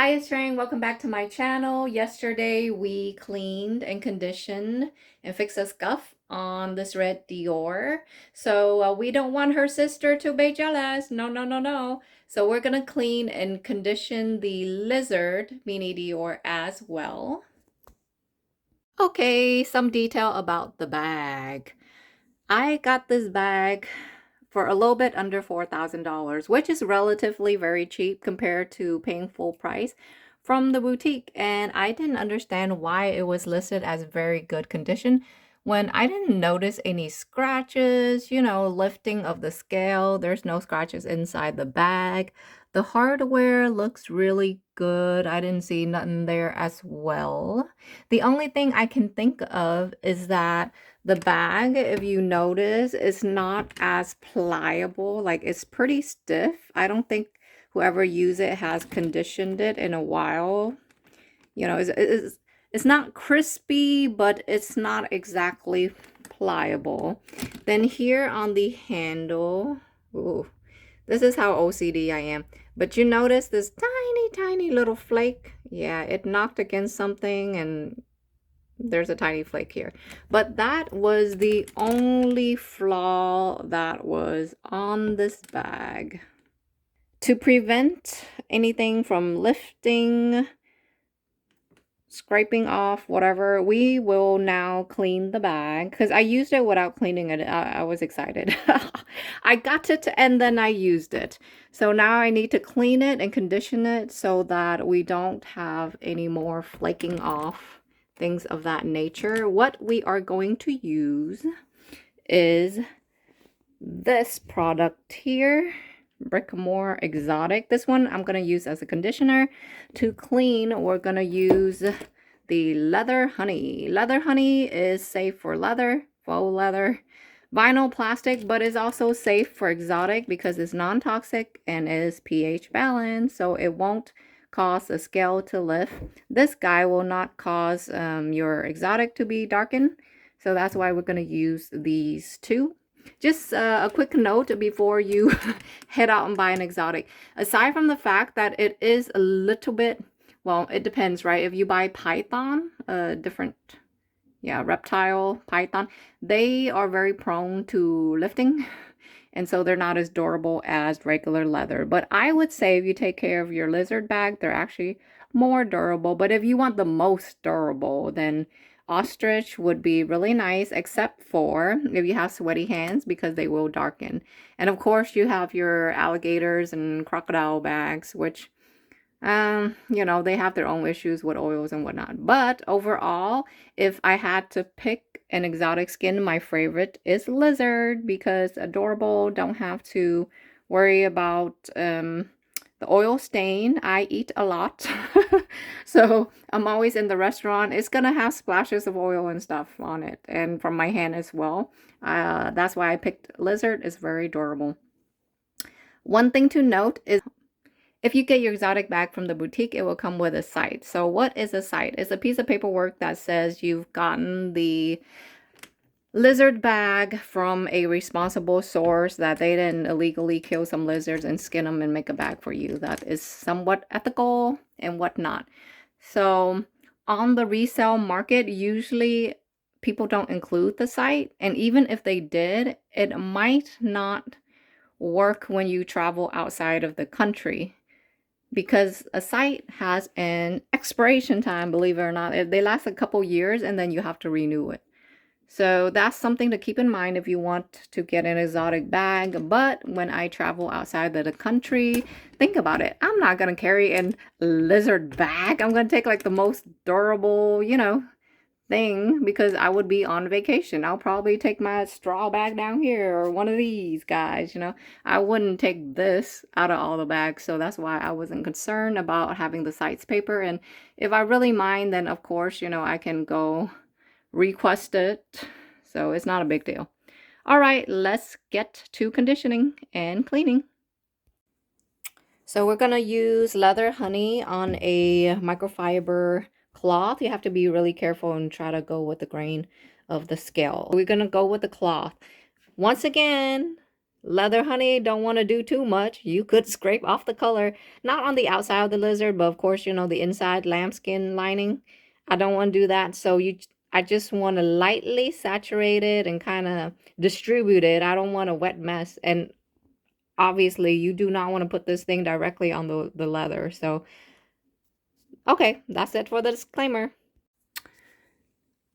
Hi, it's Trang. Welcome back to my channel. Yesterday we cleaned and conditioned and fixed a scuff on this red Dior. So we don't want her sister to be jealous. No, no, no, no. So we're gonna clean and condition the Lizard Mini Dior as well. Okay, some detail about the bag. I got this bag for a little bit under $4,000, which is relatively very cheap compared to paying full price from the boutique. And I didn't understand why it was listed as very good condition when I didn't notice any scratches, lifting of the scale. There's no scratches inside the bag. The hardware looks really good. I didn't see nothing there as well. The only thing I can think of is that the bag, if you notice, is not as pliable. Like, it's pretty stiff. I don't think whoever used it has conditioned it in a while. It's not crispy, but it's not exactly pliable. Then here on the handle, ooh, this is how OCD I am. But you notice this tiny, tiny little flake? Yeah, it knocked against something and there's a tiny flake here. But that was the only flaw that was on this bag. To prevent anything from lifting, scraping off, whatever, we will now clean the bag because I used it without cleaning it. I was excited. I got it and then I used it. So now I need to clean it and condition it so that we don't have any more flaking off, things of that nature. What we are going to use is this product here, Brickmore Exotic. This one I'm going to use as a conditioner. To clean, we're going to use the Leather Honey. Leather Honey is safe for leather, faux leather, vinyl, plastic, but is also safe for exotic because it's non-toxic and is pH balanced, so it won't cause the scale to lift. This guy will not cause your exotic to be darkened, so that's why we're going to use these two. Just a quick note before you head out and buy an exotic. Aside from the fact that it is a little bit, well, it depends, right? If you buy python, different, yeah, reptile, python, they are very prone to lifting. And so they're not as durable as regular leather. But I would say if you take care of your lizard bag, they're actually more durable. But if you want the most durable, then ostrich would be really nice, except for if you have sweaty hands because they will darken. And of course, you have your alligators and crocodile bags, which, they have their own issues with oils and whatnot. But overall, if I had to pick an exotic skin, my favorite is lizard because adorable, don't have to worry about the oil stain. I eat a lot. So I'm always in the restaurant. It's gonna have splashes of oil and stuff on it and from my hand as well. That's why I picked lizard. It's very durable. One thing to note is if you get your exotic bag from the boutique, it will come with a site. So what is a site? It's a piece of paperwork that says you've gotten the lizard bag from a responsible source, that they didn't illegally kill some lizards and skin them and make a bag for you. That is somewhat ethical and whatnot. So on the resale market, usually people don't include the site. And even if they did, it might not work when you travel outside of the country, because a site has an expiration time, believe it or not. They last a couple years and then you have to renew it. So that's something to keep in mind if you want to get an exotic bag. But when I travel outside of the country, think about it. I'm not going to carry a lizard bag. I'm going to take like the most durable, thing because I would be on vacation. I'll probably take my straw bag down here or one of these guys, I wouldn't take this out of all the bags. So that's why I wasn't concerned about having the sites paper. And if I really mind, then of course, I can go request it. So it's not a big deal. All right, let's get to conditioning and cleaning. So we're going to use Leather Honey on a microfiber cloth. You have to be really careful and try to go with the grain of the scale. We're going to go with the cloth. Once again, Leather, honey, don't want to do too much. You could scrape off the color, not on the outside of the lizard, but of course, you know, the inside lambskin lining. I don't want to do that. So I just want to lightly saturate it and kind of distribute it. I don't want a wet mess. And obviously, you do not want to put this thing directly on the leather. So, okay, that's it for the disclaimer.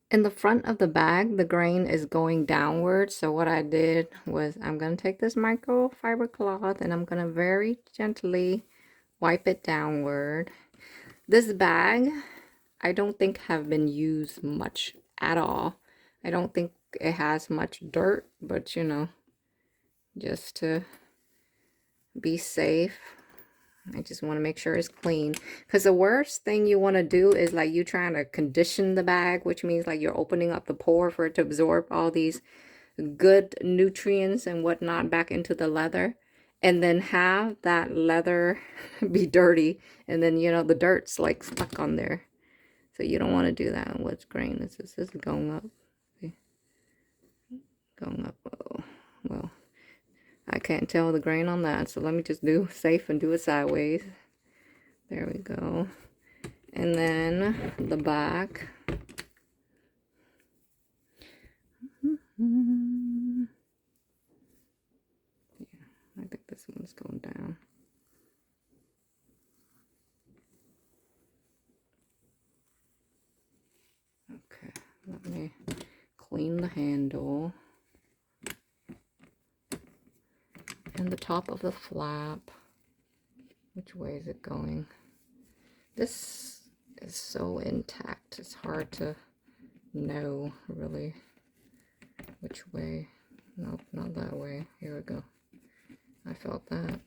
In the front of the bag, the grain is going downward. So what I did was I'm going to take this microfiber cloth and I'm going to very gently wipe it downward. This bag, I don't think have been used much at all. I don't think it has much dirt, but you know, just to be safe, I just want to make sure it's clean. Because the worst thing you want to do is like you trying to condition the bag, which means like you're opening up the pore for it to absorb all these good nutrients and whatnot back into the leather. And then have that leather be dirty. And then, you know, the dirt's like stuck on there. So you don't want to do that. What's grain? This is going up. See? Going up. Oh, well. I can't tell the grain on that, so let me just do safe and do it sideways. There we go. And then the back. Yeah, I think this one's going down. Okay, let me clean the handle. And the top of the flap. Which way is it going? This is so intact. It's hard to know really which way. Nope, not that way. Here we go. I felt that.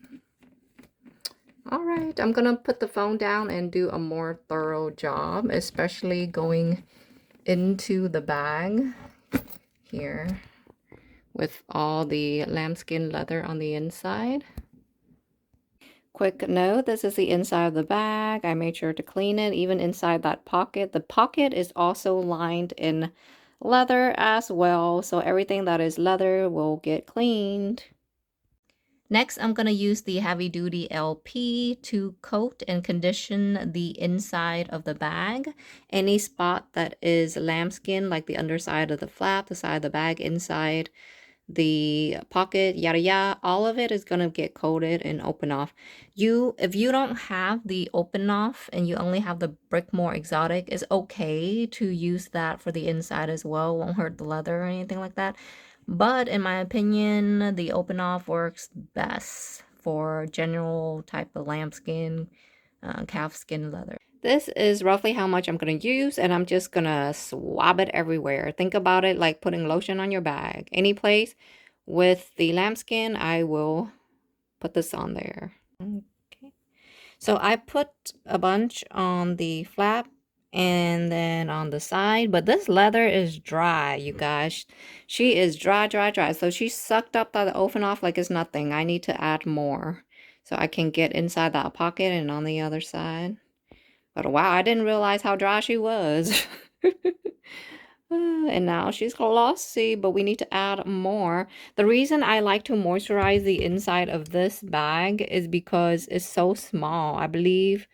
All right, I'm gonna put the phone down and do a more thorough job, especially going into the bag here with all the lambskin leather on the inside. Quick note, this is the inside of the bag. I made sure to clean it, even inside that pocket. The pocket is also lined in leather as well, so everything that is leather will get cleaned. Next, I'm going to use the heavy duty LP to coat and condition the inside of the bag. Any spot that is lambskin, like the underside of the flap, the side of the bag, inside the pocket, yada yada, all of it is going to get coated and open off. If you don't have the open off and you only have the Brickmore Exotic, it's okay to use that for the inside as well. Won't hurt the leather or anything like that. But in my opinion, the open off works best for general type of lambskin, calf skin leather. This is roughly how much I'm going to use, and I'm just going to swab it everywhere. Think about it like putting lotion on your bag. Any place with the lambskin, I will put this on there. Okay. So I put a bunch on the flap and then on the side, but this leather is dry, you guys. She is dry, dry, dry. So she sucked up the oven off like it's nothing. I need to add more so I can get inside that pocket and on the other side. But wow, I didn't realize how dry she was. And now she's glossy, but we need to add more. The reason I like to moisturize the inside of this bag is because it's so small. I believe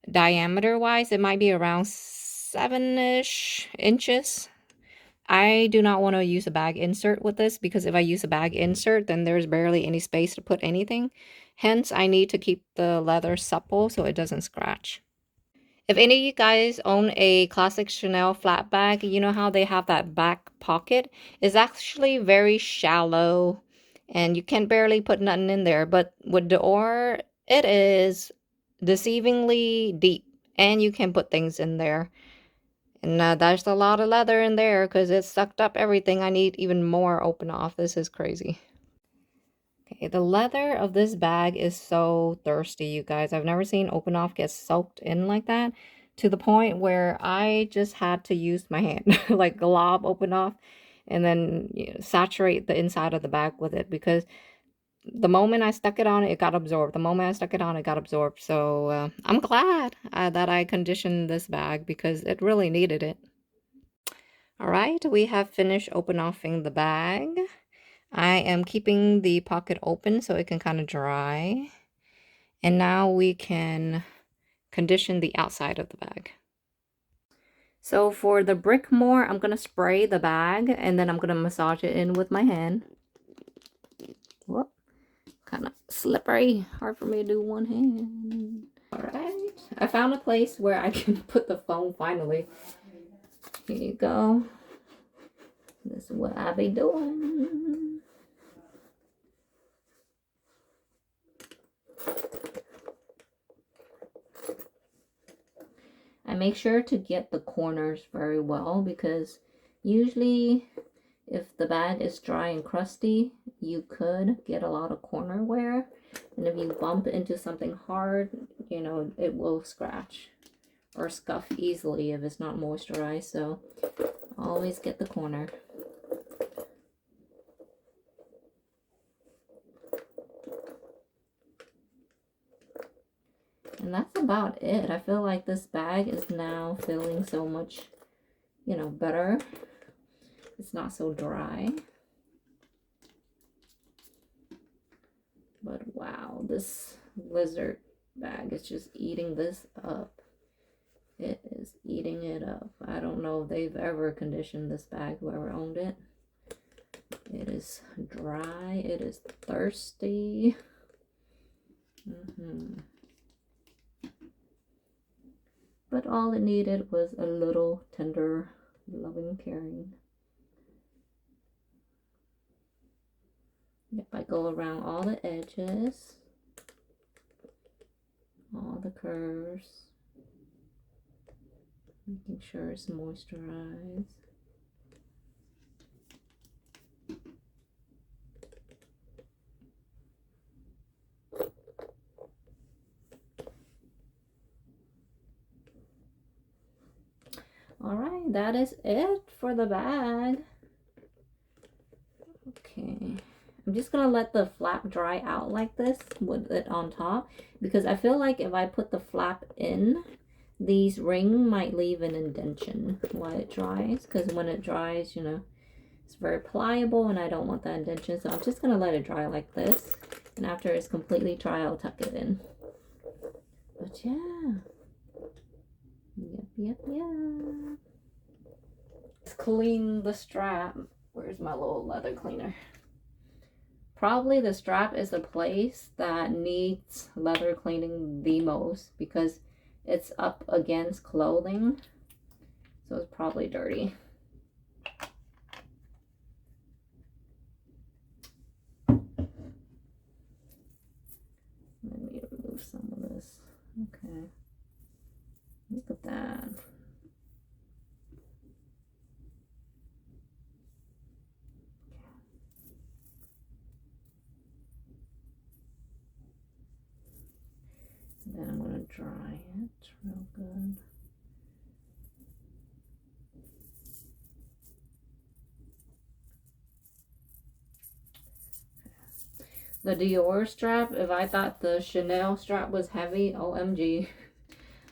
diameter-wise, it might be around 7-ish inches. I do not want to use a bag insert with this because if I use a bag insert, then there's barely any space to put anything. Hence, I need to keep the leather supple so it doesn't scratch. If any of you guys own a classic Chanel flat bag, you know how they have that back pocket? It's actually very shallow and you can barely put nothing in there. But with Dior, it is deceivingly deep and you can put things in there. And there's a lot of leather in there because it sucked up everything. I need even more open off. This is crazy. Okay, the leather of this bag is so thirsty, you guys. I've never seen open off get soaked in like that to the point where I just had to use my hand, like glob open off, and then saturate the inside of the bag with it because the moment I stuck it on, it got absorbed. The moment I stuck it on, it got absorbed. So I'm glad that I conditioned this bag because it really needed it. All right, we have finished open offing the bag. I am keeping the pocket open so it can kind of dry. And now we can condition the outside of the bag. So for the brick more, I'm going to spray the bag and then I'm going to massage it in with my hand. Whoop. Kind of slippery. Hard for me to do one hand. Alright. I found a place where I can put the phone finally. Here you go. This is what I be doing. I make sure to get the corners very well because usually if the bag is dry and crusty, you could get a lot of corner wear. And if you bump into something hard, you know, it will scratch or scuff easily if it's not moisturized. So always get the corner. And that's about it. I feel like this bag is now feeling so much, you know, better. It's not so dry. But wow, this lizard bag is just eating this up. It is eating it up. I don't know if they've ever conditioned this bag, whoever owned it. It is dry. It is thirsty. But all it needed was a little tender, loving, caring. Yep, I go around all the edges, all the curves, making sure it's moisturized. Alright, that is it for the bag. Okay, I'm just gonna let the flap dry out like this with it on top because I feel like if I put the flap in, these ring might leave an indentation while it dries, because when it dries, you know, it's very pliable and I don't want that indentation. So I'm just gonna let it dry like this, and after it's completely dry, I'll tuck it in. But yeah, yep. Let's clean the strap. Where's my little leather cleaner? Probably the strap is the place that needs leather cleaning the most because it's up against clothing, so it's probably dirty. Let me remove some of this. Okay, look at that. And then I'm going to dry it real good. The Dior strap, if I thought the Chanel strap was heavy, OMG.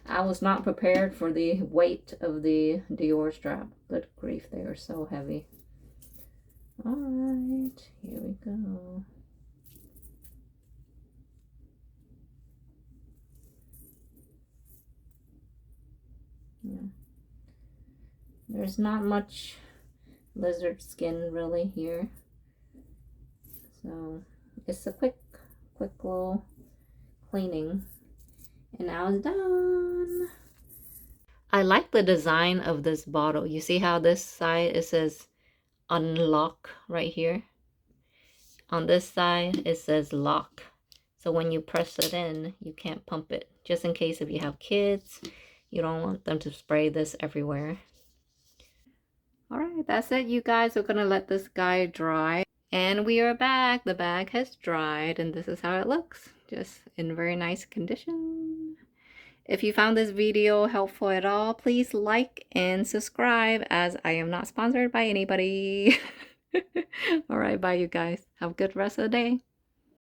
I was not prepared for the weight of the Dior strap. Good grief, they are so heavy. Alright, here we go. Yeah. There's not much lizard skin really here. So it's a quick little cleaning. And now it's done. I like the design of this bottle. You see how this side it says unlock right here? On this side it says lock. So when you press it in, you can't pump it. Just in case if you have kids, you don't want them to spray this everywhere. Alright, that's it, you guys. We're gonna let this guy dry. And we are back. The bag has dried and this is how it looks. Just in very nice condition. If you found this video helpful at all, please like and subscribe as I am not sponsored by anybody. Alright, bye you guys. Have a good rest of the day.